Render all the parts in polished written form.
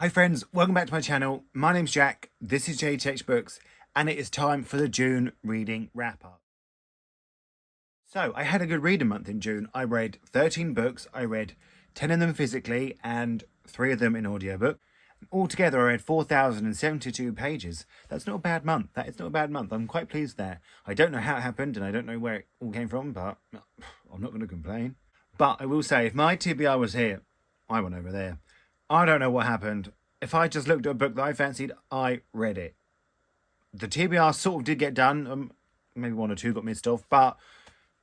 Hi friends, welcome back to my channel. My name's Jack, this is Jthbooks, and it is time for the June reading wrap-up. So, I had a good reading month in June. I read 13 books, I read 10 of them physically and 3 of them in audiobook. Altogether, I read 4,072 pages. That's not a bad month. That is not a bad month. I'm quite pleased there. I don't know how it happened and I don't know where it all came from, but I'm not going to complain. But I will say, if my TBR was here, I went over there. I don't know what happened. If I just looked at a book that I fancied, I read it. The TBR sort of did get done. Maybe 1 or 2 got missed off, but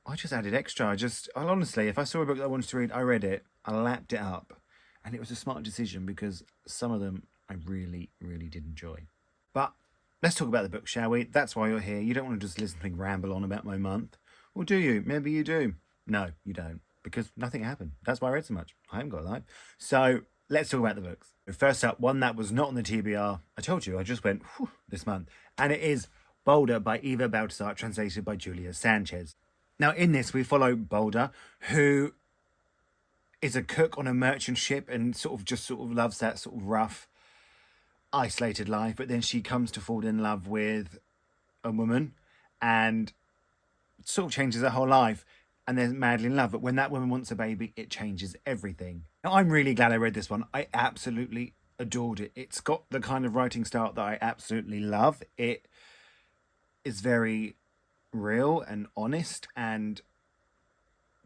I just added extra. Honestly, if I saw a book that I wanted to read, I read it. I lapped it up. And it was a smart decision because some of them I really, really did enjoy. But let's talk about the book, shall we? That's why you're here. You don't want to just listen to me ramble on about my month. Or do you? Maybe you do. No, you don't. Because nothing happened. That's why I read so much. I haven't got a life. So let's talk about the books. First up, one that was not on the TBR. I told you, I just went this month. And it is Boulder by Eva Baltasar, translated by Julia Sanchez. Now, in this, we follow Boulder, who is a cook on a merchant ship and sort of loves that sort of rough, isolated life. But then she comes to fall in love with a woman and sort of changes her whole life. And they're madly in love. But when that woman wants a baby, it changes everything. Now, I'm really glad I read this one. I absolutely adored it. It's got the kind of writing style that I absolutely love. It is very real and honest, and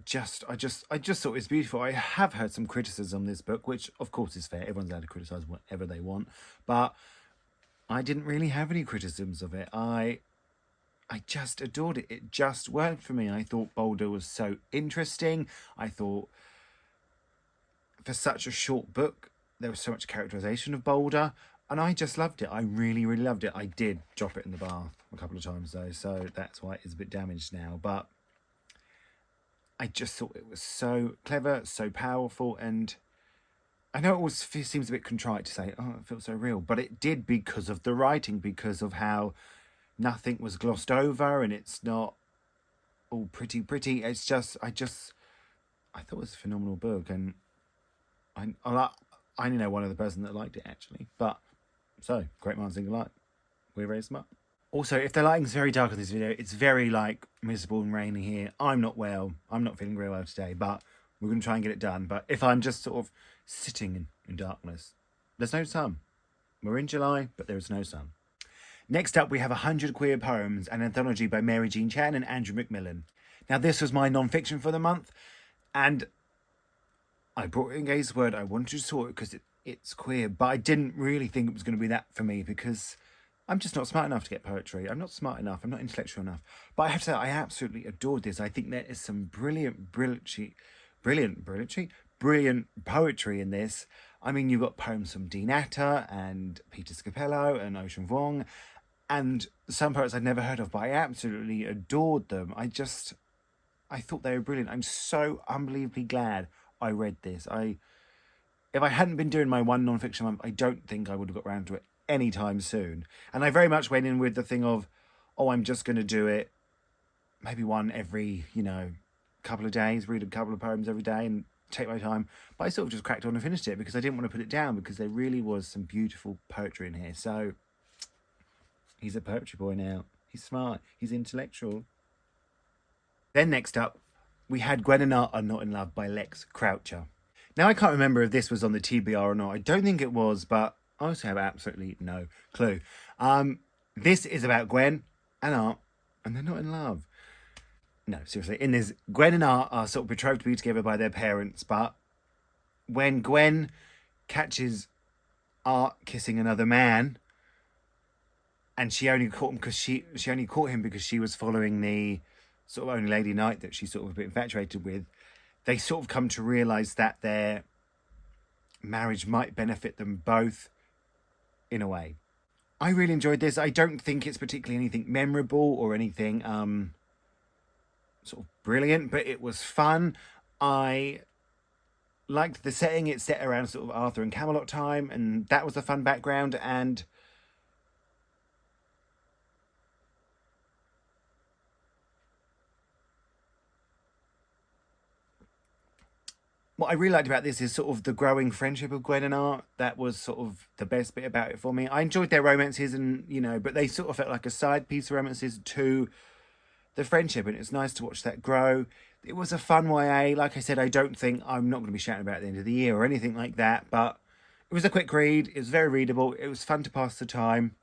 I just thought it was beautiful. I have heard some criticism of this book, which of course is fair. Everyone's allowed to criticize whatever they want, but I didn't really have any criticisms of it. I just adored it. It just worked for me. I thought Boulder was so interesting. I thought for such a short book, there was so much characterization of Boulder, and I just loved it. I really, really loved it. I did drop it in the bath a couple of times though, so that's why it's a bit damaged now, but I just thought it was so clever, so powerful, and I know it seems a bit contrite to say, oh, it feels so real, but it did because of the writing, because of how nothing was glossed over and it's not all pretty. It's just, I thought it was a phenomenal book, and I only know one other person that liked it actually, but so great minds think alike. We're very smart. Also, if the lighting's very dark on this video, it's very like miserable and rainy here. I'm not well. I'm not feeling very well today, but we're going to try and get it done. But if I'm just sort of sitting in darkness, there's no sun. We're in July, but there is no sun. Next up, we have 100 Queer Poems, an anthology by Mary Jean Chan and Andrew Macmillan. Now, this was my non-fiction for the month, and I brought in Gay's Word. I wanted to sort it because it's queer, but I didn't really think it was going to be that for me because I'm just not smart enough to get poetry. I'm not smart enough. I'm not intellectual enough. But I have to say, I absolutely adored this. I think there is some brilliant poetry in this. I mean, you've got poems from Dean Atta and Peter Scapello and Ocean Vuong, and some poets I'd never heard of, but I absolutely adored them. I thought they were brilliant. I'm so unbelievably glad I read this. If I hadn't been doing my one non-fiction month, I don't think I would have got around to it anytime soon. And I very much went in with the thing of, oh, I'm just going to do it maybe one every, couple of days, read a couple of poems every day and take my time. But I sort of just cracked on and finished it because I didn't want to put it down, because there really was some beautiful poetry in here. So he's a poetry boy now. He's smart. He's intellectual. Then next up, we had Gwen and Art Are Not in Love by Lex Croucher. Now, I can't remember if this was on the TBR or not. I don't think it was, but I also have absolutely no clue. This is about Gwen and Art, and they're not in love. No, seriously. In this, Gwen and Art are sort of betrothed to be together by their parents, but when Gwen catches Art kissing another man, and she only caught him because she only caught him because she was following the sort of only lady knight that she's sort of a bit infatuated with, they sort of come to realise that their marriage might benefit them both in a way. I really enjoyed this. I don't think it's particularly anything memorable or anything sort of brilliant, but it was fun. I liked the setting. It's set around sort of Arthur and Camelot time, and that was a fun background. And What I really liked about this is sort of the growing friendship of Gwen and Art. That was sort of the best bit about it for me. I enjoyed their romances and, but they sort of felt like a side piece of romances to the friendship, and it's nice to watch that grow. It was a fun YA. Like I said, I'm not going to be shouting about it at the end of the year or anything like that, but it was a quick read. It was very readable. It was fun to pass the time.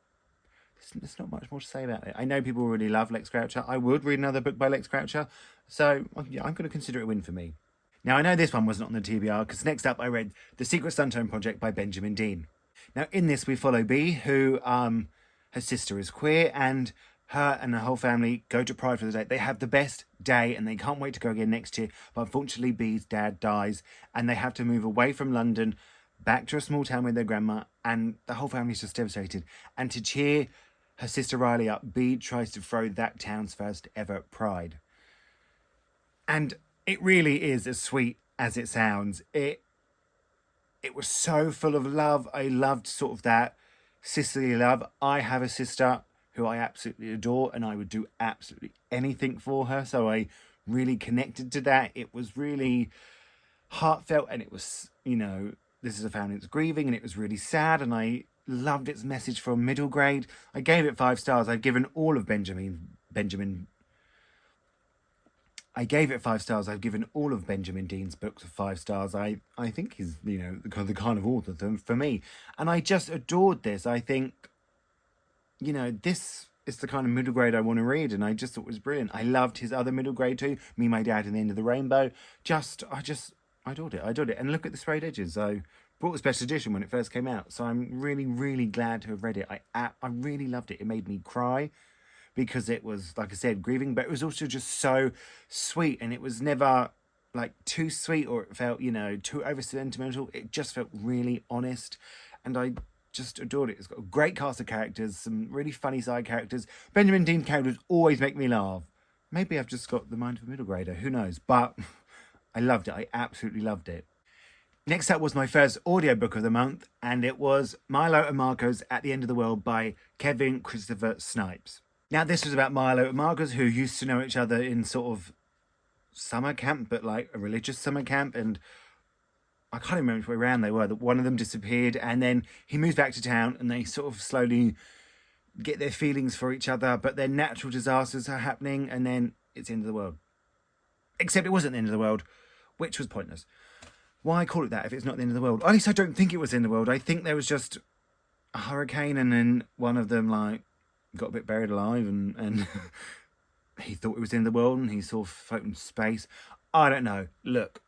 There's not much more to say about it. I know people really love Lex Croucher. I would read another book by Lex Croucher, so yeah, I'm going to consider it a win for me. Now, I know this one wasn't on the TBR, because next up I read The Secret Sunshine Project by Benjamin Dean. Now, in this we follow Bee, who, her sister is queer, and her and her whole family go to Pride for the day. They have the best day, and they can't wait to go again next year, but unfortunately Bee's dad dies, and they have to move away from London, back to a small town with their grandma, and the whole family's just devastated. And to cheer her sister Riley up, Bee tries to throw that town's first ever Pride. And it really is as sweet as it sounds. It was so full of love. I loved sort of that sisterly love. I have a sister who I absolutely adore, and I would do absolutely anything for her. So I really connected to that. It was really heartfelt, and it was, this is a family that's grieving, and it was really sad, and I loved its message from middle grade. I gave it 5 stars. I've given all of I gave it 5 stars. I've given all of Benjamin Dean's books 5 stars. I think he's, the kind of author for me. And I just adored this. I think, this is the kind of middle grade I want to read. And I just thought it was brilliant. I loved his other middle grade too. Me, My Dad, and the End of the Rainbow. I adored it. And look at the sprayed edges. I bought the special edition when it first came out. So I'm really, really glad to have read it. I really loved it. It made me cry, because it was, like I said, grieving, but it was also just so sweet, and it was never like too sweet or it felt, too over sentimental. It just felt really honest, and I just adored it. It's got a great cast of characters, some really funny side characters. Benjamin Dean characters always make me laugh. Maybe I've just got the mind of a middle grader, who knows, but I loved it. I absolutely loved it. Next up was my first audiobook of the month, and it was Milo and Marco's At the End of the World by Kevin Christopher Snipes. Now, this was about Milo and Marcus, who used to know each other in sort of summer camp, but like a religious summer camp. And I can't remember which way around they were. That one of them disappeared, and then he moves back to town, and they sort of slowly get their feelings for each other. But then natural disasters are happening, and then it's the end of the world. Except it wasn't the end of the world, which was pointless. Why call it that if it's not the end of the world? At least I don't think it was the end of the world. I think there was just a hurricane, and then one of them got a bit buried alive, and he thought it was the end of the world, and he sort of floating in space. I don't know. Look,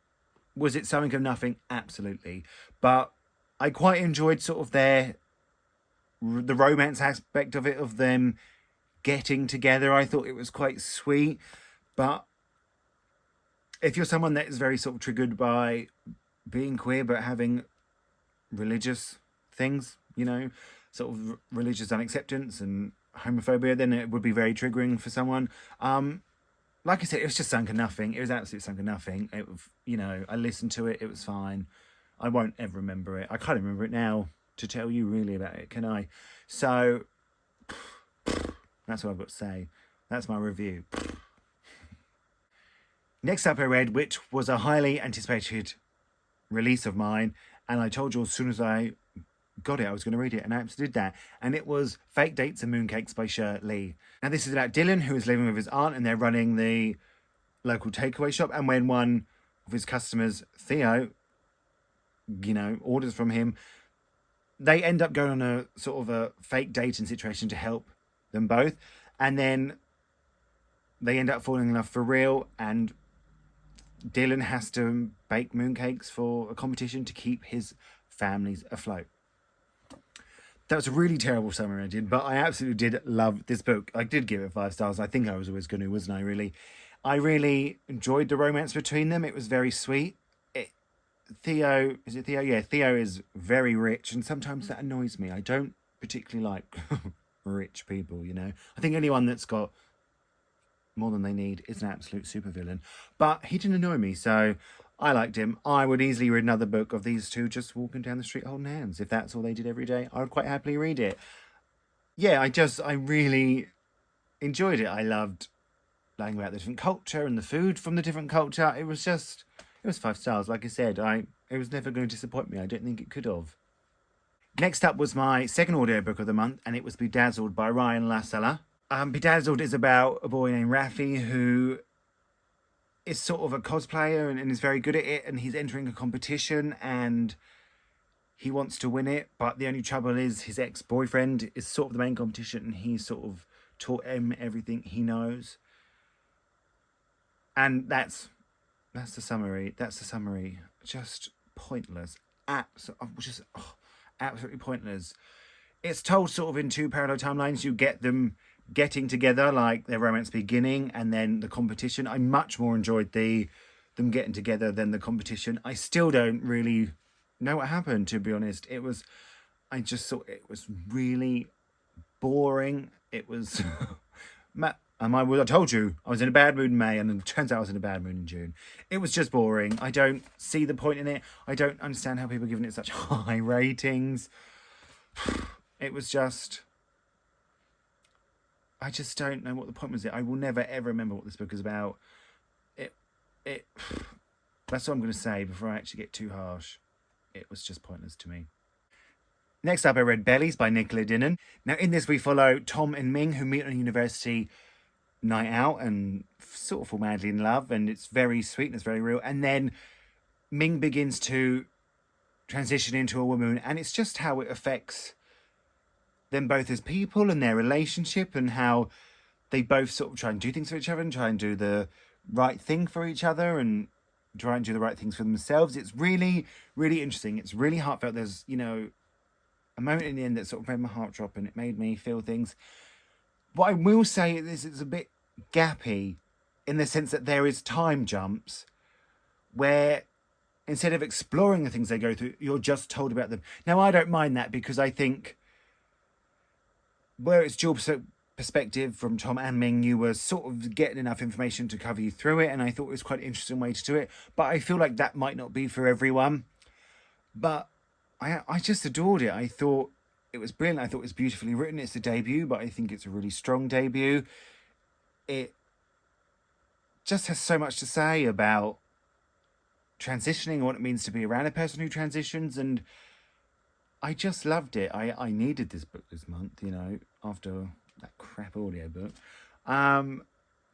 was it something of nothing? Absolutely. But I quite enjoyed sort of the romance aspect of it, of them getting together. I thought it was quite sweet. But if you're someone that is very sort of triggered by being queer but having religious things, sort of religious unacceptance and homophobia, then it would be very triggering for someone. Like I said, it was just sunk of nothing. It was absolutely sunk of nothing. I listened to it. It was fine. I won't ever remember it. I can't remember it now to tell you really about it, can I? So that's what I've got to say. That's my review. Next up I read, which was a highly anticipated release of mine, and I told you as soon as I got it, I was going to read it, and I absolutely did that. And it was Fake Dates and Mooncakes by Cher Lee. Now, this is about Dylan, who is living with his aunt, and they're running the local takeaway shop. And when one of his customers, Theo, orders from him, they end up going on a sort of a fake dating situation to help them both. And then they end up falling in love for real, and Dylan has to bake mooncakes for a competition to keep his families afloat. That was a really terrible summary I did, but I absolutely did love this book. I did give it 5 stars. I think I was always going to, wasn't I, really? I really enjoyed the romance between them. It was very sweet. Theo, is it Theo? Yeah, Theo is very rich, and sometimes that annoys me. I don't particularly like rich people, I think anyone that's got more than they need is an absolute supervillain. But he didn't annoy me, so I liked him. I would easily read another book of these two just walking down the street holding hands. If that's all they did every day, I would quite happily read it. Yeah, I really enjoyed it. I loved learning about the different culture and the food from the different culture. It was It was 5 stars. Like I said, it was never going to disappoint me. I don't think it could have. Next up was my second audiobook of the month, and it was Bedazzled by Ryan Lasala. Bedazzled is about a boy named Rafi who is sort of a cosplayer and is very good at it, and he's entering a competition and he wants to win it, but the only trouble is his ex-boyfriend is sort of the main competition and he sort of taught him everything he knows. And that's the summary. Just pointless. Absolutely pointless. It's told sort of in 2 parallel timelines. You get them getting together, like their romance beginning, and then the competition. I much more enjoyed them getting together than the competition. I still don't really know what happened, to be honest. I just thought it was really boring. It was I told you I was in a bad mood in May, and it turns out I was in a bad mood in June. It was just boring. I don't see the point in it. I don't understand how people are giving it such high ratings. It was just... I just don't know what the point was. I will never ever remember what this book is about. That's what I'm going to say before I actually get too harsh. It was just pointless to me. Next up, I read Bellies by Nicola Dinnan. Now, in this, we follow Tom and Ming, who meet on a university night out and sort of fall madly in love, and it's very sweet and it's very real. And then Ming begins to transition into a woman, and it's just how it affects them both as people and their relationship, and how they both sort of try and do things for each other and try and do the right thing for each other and try and do the right things for themselves. It's really, really interesting. It's really heartfelt. There's, a moment in the end that sort of made my heart drop and it made me feel things. What I will say is it's a bit gappy in the sense that there is time jumps where instead of exploring the things they go through, you're just told about them. Now, I don't mind that because I think where it's dual perspective from Tom and Ming, you were sort of getting enough information to cover you through it, and I thought it was quite an interesting way to do it. But I feel like that might not be for everyone. But I just adored it. I thought it was brilliant. I thought it was beautifully written. It's a debut, but I think it's a really strong debut. It just has so much to say about transitioning and what it means to be around a person who transitions, and I just loved it. I needed this book this month, after that crap audiobook. I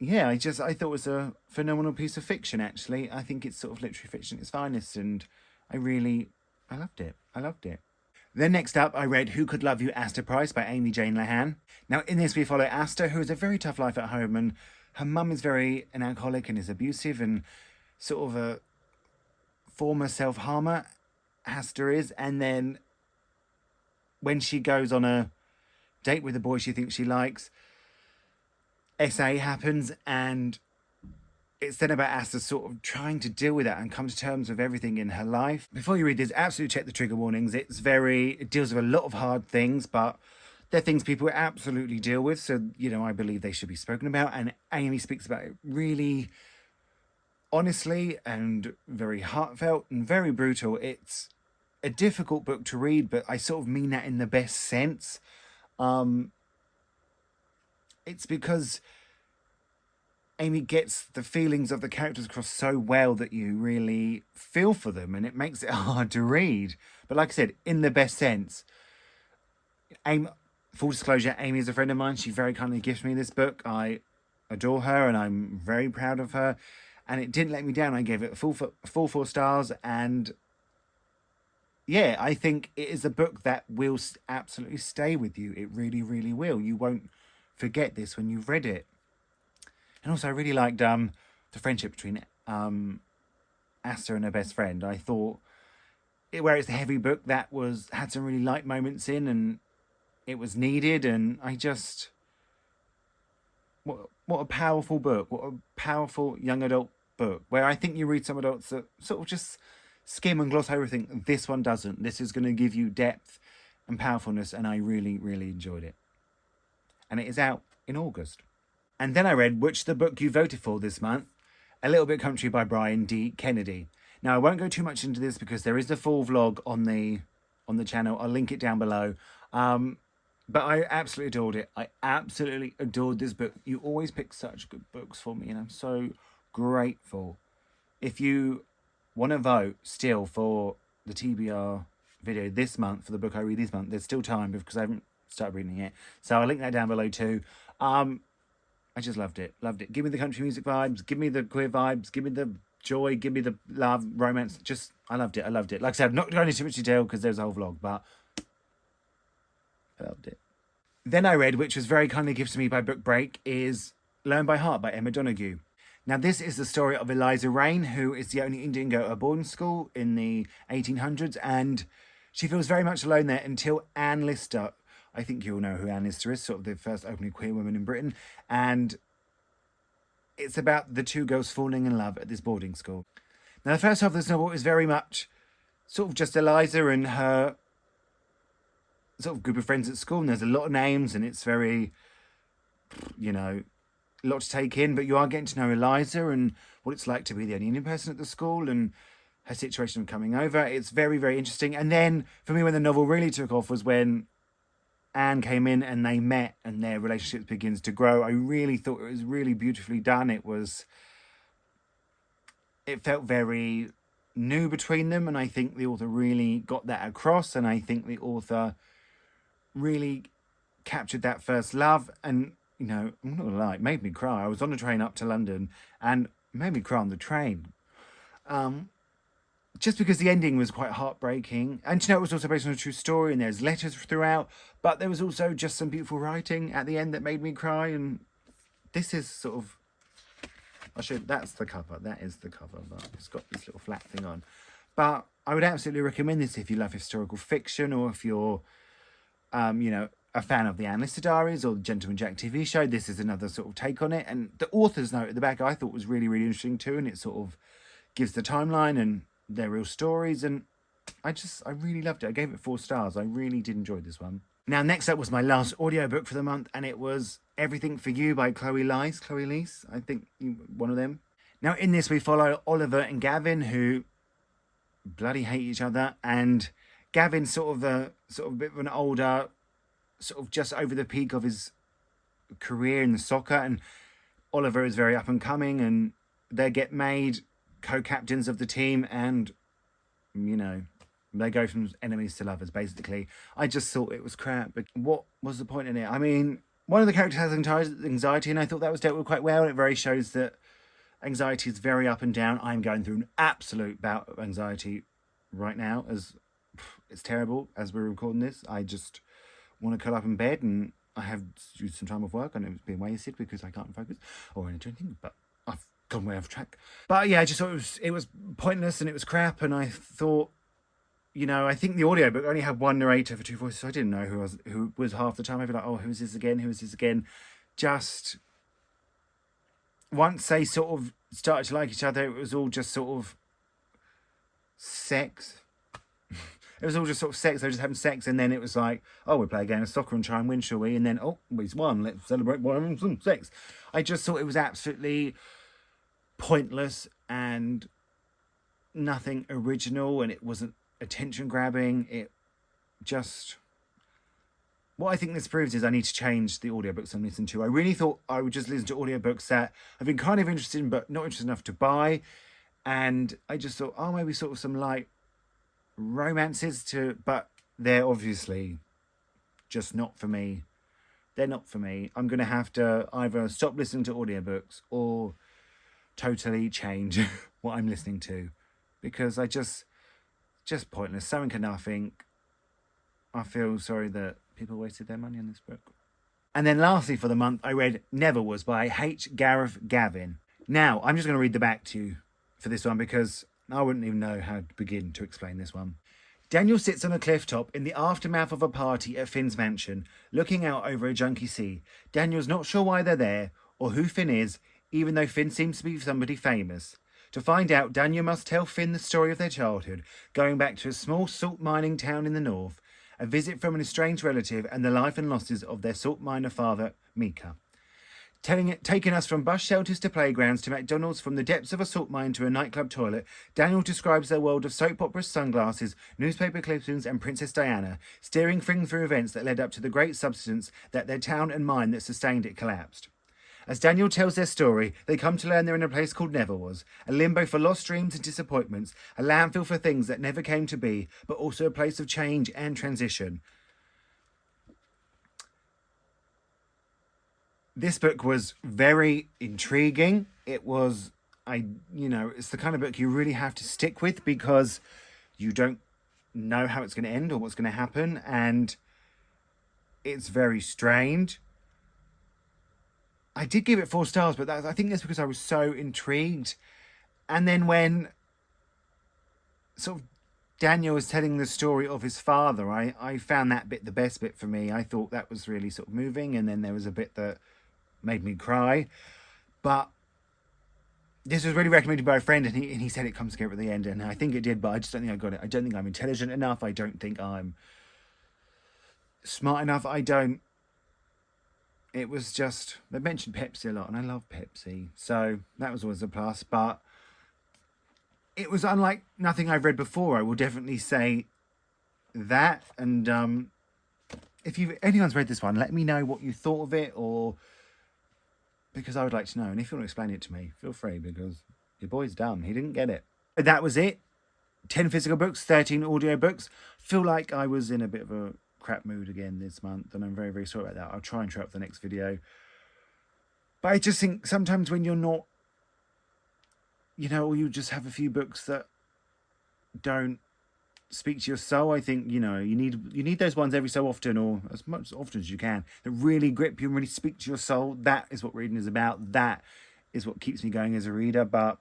thought it was a phenomenal piece of fiction, actually. I think it's sort of literary fiction at its finest, and I loved it. Then next up, I read Who Could Love You, Asta Price by Amy Jane Lehan. Now, in this, we follow Asta, who has a very tough life at home, and her mum is an alcoholic and is abusive and sort of a former self-harmer, Asta is, and then when she goes on a date with a boy she thinks she likes, SA happens, and it's then about Asta sort of trying to deal with that and come to terms with everything in her life. Before you read this, absolutely check the trigger warnings. It deals with a lot of hard things, but they're things people absolutely deal with, so, I believe they should be spoken about, and Amy speaks about it really honestly and very heartfelt and very brutal. It's a difficult book to read, but I sort of mean that in the best sense. It's because Amy gets the feelings of the characters across so well that you really feel for them, and it makes it hard to read. But like I said, in the best sense. Full disclosure, Amy is a friend of mine. She very kindly gifted me this book. I adore her and I'm very proud of her. And it didn't let me down. I gave it a full 4 stars, and I think it is a book that will absolutely stay with you. It really, really will. You won't forget this when you've read it. And also, I really liked the friendship between Asta and her best friend. I thought, where it's a heavy book, that had some really light moments in, and it was needed. And I just... What a powerful book. What a powerful young adult book. Where I think you read some adults that sort of just skim and gloss over everything. This one doesn't. This is going to give you depth and powerfulness, and I really, really enjoyed it. And it is out in August. And then I read Which the Book You Voted For this month, A Little Bit Country by Brian D. Kennedy. Now, I won't go too much into this because there is the full vlog on the channel. I'll link it down below. But I absolutely adored it. I absolutely adored this book. You always pick such good books for me, and I'm so grateful. If you want to vote still for the TBR video this month, for the book I read this month, there's still time because I haven't started reading it. So I'll link that down below too. I just loved it. Loved it. Give me the country music vibes. Give me the queer vibes. Give me the joy. Give me the love, romance. Just, I loved it. I loved it. Like I said, I'm not going into too much detail because there's a whole vlog, but I loved it. Then I read, which was very kindly gifted to me by Book Break, is Learn by Heart by Emma Donoghue. Now, this is the story of Eliza Rain, who is the only Indian girl at a boarding school in the 1800s, and she feels very much alone there until Anne Lister. I think you all know who Anne Lister is, sort of the first openly queer woman in Britain, and it's about the two girls falling in love at this boarding school. Now, the first half of this novel is very much sort of just Eliza and her sort of group of friends at school, and there's a lot of names, and it's very, you know, a lot to take in, but you are getting to know Eliza and what it's like to be the only Indian person at the school and her situation of coming over. It's very, very interesting. And then, for me, when the novel really took off was when Anne came in and they met and their relationship begins to grow. I really thought it was really beautifully done. It felt very new between them, and I think the author really got that across, and I think the author really captured that first love. And, you know, I'm not gonna lie, it made me cry. I was on a train up to London and it made me cry on the train. Just because the ending was quite heartbreaking. And, you know, it was also based on a true story and there's letters throughout, but there was also just some beautiful writing at the end that made me cry. And this is sort of, I'll show you, that's the cover. That is the cover, but it's got this little flat thing on. But I would absolutely recommend this if you love historical fiction, or if you're, you know, a fan of the Anne Lister Diaries or the Gentleman Jack TV show. This is another sort of take on it. And the author's note at the back I thought was really, really interesting too. And it sort of gives the timeline and their real stories. And I really loved it. I gave it 4 stars. I really did enjoy this one. Now, next up was my last audiobook for the month, and it was Everything for You by Chloe Leese, I think one of them. Now, in this, we follow Oliver and Gavin, who bloody hate each other, and Gavin's sort of a bit of an older, sort of just over the peak of his career in the soccer, and Oliver is very up and coming, and they get made co-captains of the team, and, you know, they go from enemies to lovers, basically. I just thought it was crap, but what was the point in it? I mean, one of the characters has anxiety, and I thought that was dealt with quite well. It very shows that anxiety is very up and down. I'm going through an absolute bout of anxiety right now, as it's terrible as we're recording this. I just want to curl up in bed, and I have used some time off work, and it's been wasted because I can't focus or anything, but I've gone way off track. But yeah, I just thought it was pointless and it was crap, and I thought, you know, I think the audiobook only had one narrator for 2 voices, so I didn't know who was half the time. I'd be like, oh, who's this again? Just once they sort of started to like each other, it was all just sort of sex. It was all just sort of sex. They were just having sex, and then it was like, oh, we'll play a game of soccer and try and win, shall we? And then, oh, he's won. Let's celebrate by having some sex. I just thought it was absolutely pointless and nothing original, and it wasn't attention grabbing. It just, what I think this proves is I need to change the audiobooks I'm listening to. I really thought I would just listen to audiobooks that I've been kind of interested in but not interested enough to buy, and I just thought, oh, maybe sort of some light romances but they're obviously just not for me. They're not for me. I'm gonna have to either stop listening to audiobooks or totally change what I'm listening to, because I just pointless, something and nothing. I feel sorry that people wasted their money on this book. And then lastly for the month, I read Never Was by H. Gareth Gavin. Now, I'm just going to read the back to you for this one because I wouldn't even know how to begin to explain this one. Daniel sits on a cliff top in the aftermath of a party at Finn's mansion, looking out over a junky sea. Daniel's not sure why they're there or who Finn is, even though Finn seems to be somebody famous. To find out, Daniel must tell Finn the story of their childhood, going back to a small salt mining town in the north, a visit from an estranged relative, and the life and losses of their salt miner father, Mika. Taking us from bus shelters to playgrounds to McDonald's, from the depths of a salt mine to a nightclub toilet, Daniel describes their world of soap opera sunglasses, newspaper clippings, and Princess Diana, steering Finn through events that led up to the great subsidence that their town and mine that sustained it collapsed. As Daniel tells their story, they come to learn they're in a place called Never Was, a limbo for lost dreams and disappointments, a landfill for things that never came to be, but also a place of change and transition. This book was very intriguing. It was, it's the kind of book you really have to stick with because you don't know how it's going to end or what's going to happen, and it's very strange. I did give it 4 stars, but I think that's because I was so intrigued. And then when sort of Daniel was telling the story of his father, I found that bit the best bit for me. I thought that was really sort of moving, and then there was a bit that made me cry. But this was really recommended by a friend, and he said it comes together at the end, and I think it did, but I just don't think I got it. I don't think I'm intelligent enough. I don't think I'm smart enough. It was just, they mentioned Pepsi a lot, and I love Pepsi, so that was always a plus. But it was unlike nothing I've read before, I will definitely say that. And if anyone's read this one, let me know what you thought of it, or because I would like to know. And if you want to explain it to me, feel free, because your boy's dumb. He didn't get it. But that was it. 10 physical books, 13 audio books. Feel like I was in a bit of a crap mood again this month, and I'm very, very sorry about that. I'll try and try up the next video. But I just think sometimes when you're not, or you just have a few books that don't speak to your soul, I think, you need those ones every so often, or as much often as you can, that really grip you and really speak to your soul. That is what reading is about. That is what keeps me going as a reader. But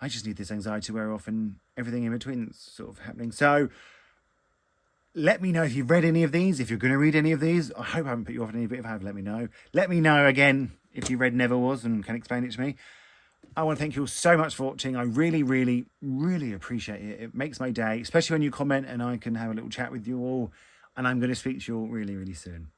I just need this anxiety to wear off, and everything in between that's sort of happening. So let me know if you've read any of these, if you're going to read any of these. I hope I haven't put you off any, but if I have, let me know. Let me know again if you read Never Was and can explain it to me. I want to thank you all so much for watching. I really, really, really appreciate it. It makes my day, especially when you comment and I can have a little chat with you all. And I'm going to speak to you all really, really soon.